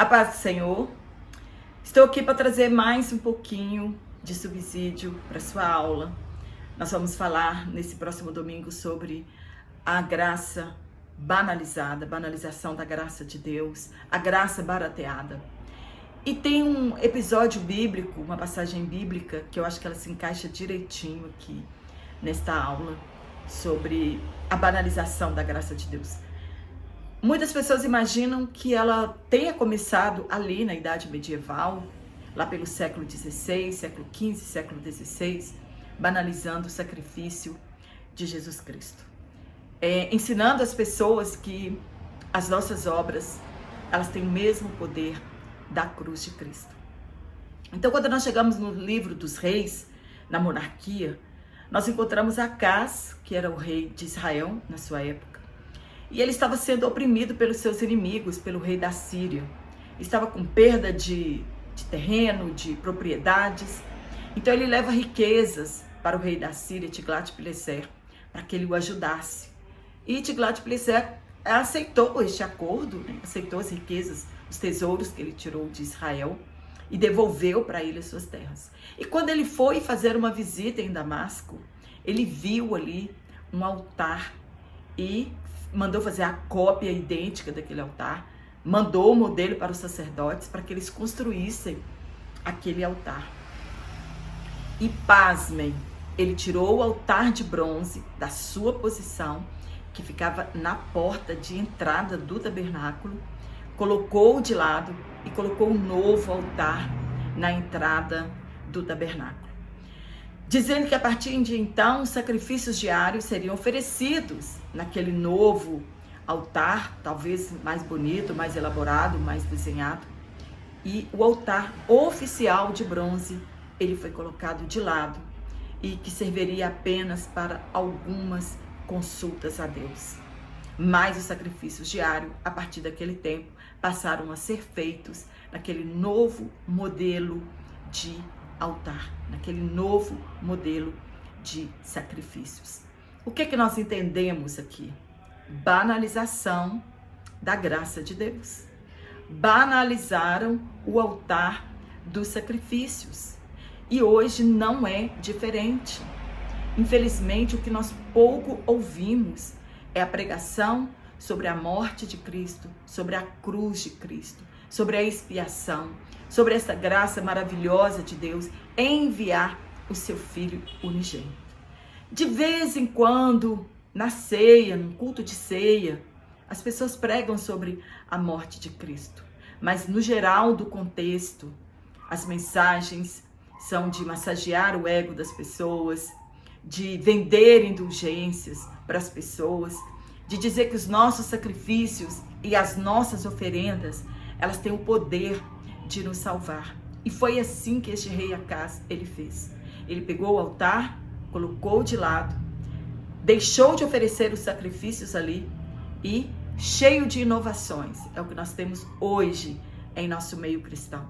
A paz do Senhor. Estou aqui para trazer mais um pouquinho de subsídio para sua aula. Nós vamos falar nesse próximo domingo sobre a graça banalizada, banalização da graça de Deus, a graça barateada. E tem um episódio bíblico, uma passagem bíblica, que eu acho que ela se encaixa direitinho aqui nesta aula, sobre a banalização da graça de Deus. Muitas pessoas imaginam que ela tenha começado ali na Idade Medieval, lá pelo século XVI, século XV, século XVI, banalizando o sacrifício de Jesus Cristo. Ensinando as pessoas que as nossas obras, elas têm o mesmo poder da cruz de Cristo. Então, quando nós chegamos no livro dos reis, na monarquia, nós encontramos Acaz, que era o rei de Israel na sua época, e ele estava sendo oprimido pelos seus inimigos, pelo rei da Síria. Estava com perda de terreno, de propriedades. Então ele leva riquezas para o rei da Síria, Tiglat-Pileser, para que ele o ajudasse. E Tiglat-Pileser aceitou este acordo, né? Aceitou as riquezas, os tesouros que ele tirou de Israel e devolveu para ele as suas terras. E quando ele foi fazer uma visita em Damasco, ele viu ali um altar e mandou fazer a cópia idêntica daquele altar, mandou o modelo para os sacerdotes para que eles construíssem aquele altar. E pasmem, ele tirou o altar de bronze da sua posição, que ficava na porta de entrada do tabernáculo, colocou de lado e colocou um novo altar na entrada do tabernáculo, dizendo que a partir de então os sacrifícios diários seriam oferecidos naquele novo altar, talvez mais bonito, mais elaborado, mais desenhado. E o altar oficial de bronze, ele foi colocado de lado e que serviria apenas para algumas consultas a Deus. Mas os sacrifícios diários, a partir daquele tempo, passaram a ser feitos naquele novo modelo de altar, naquele novo modelo de sacrifícios. O que nós entendemos aqui? Banalização da graça de Deus. Banalizaram o altar dos sacrifícios. E hoje não é diferente. Infelizmente, o que nós pouco ouvimos é a pregação sobre a morte de Cristo, sobre a cruz de Cristo, sobre a expiação, sobre essa graça maravilhosa de Deus em enviar o seu Filho unigênito. De vez em quando, na ceia, no culto de ceia, as pessoas pregam sobre a morte de Cristo. Mas no geral do contexto, as mensagens são de massagear o ego das pessoas, de vender indulgências para as pessoas, de dizer que os nossos sacrifícios e as nossas oferendas, elas têm o poder de nos salvar. E foi assim que este rei Acaz, ele fez. Ele pegou o altar, colocou de lado, deixou de oferecer os sacrifícios ali e, cheio de inovações, é o que nós temos hoje em nosso meio cristão.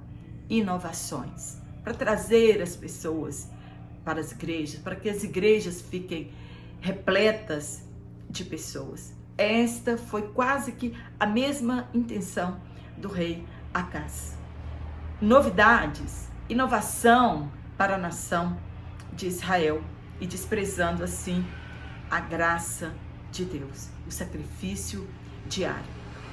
Inovações para trazer as pessoas para as igrejas, para que as igrejas fiquem repletas de pessoas. Esta foi quase que a mesma intenção do rei Acaz. Novidades, inovação para a nação de Israel e desprezando assim a graça de Deus, o sacrifício diário.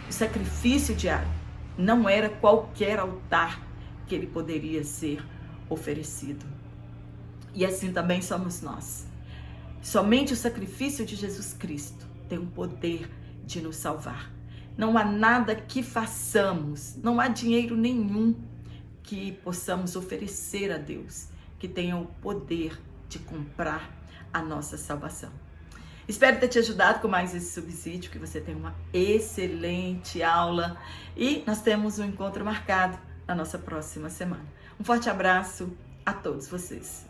O sacrifício diário não era qualquer altar que ele poderia ser oferecido. E assim também somos nós. Somente o sacrifício de Jesus Cristo tem o poder de nos salvar. Não há nada que façamos, não há dinheiro nenhum que possamos oferecer a Deus que tenha o poder de comprar a nossa salvação. Espero ter te ajudado com mais esse subsídio, que você tenha uma excelente aula e nós temos um encontro marcado na nossa próxima semana. Um forte abraço a todos vocês.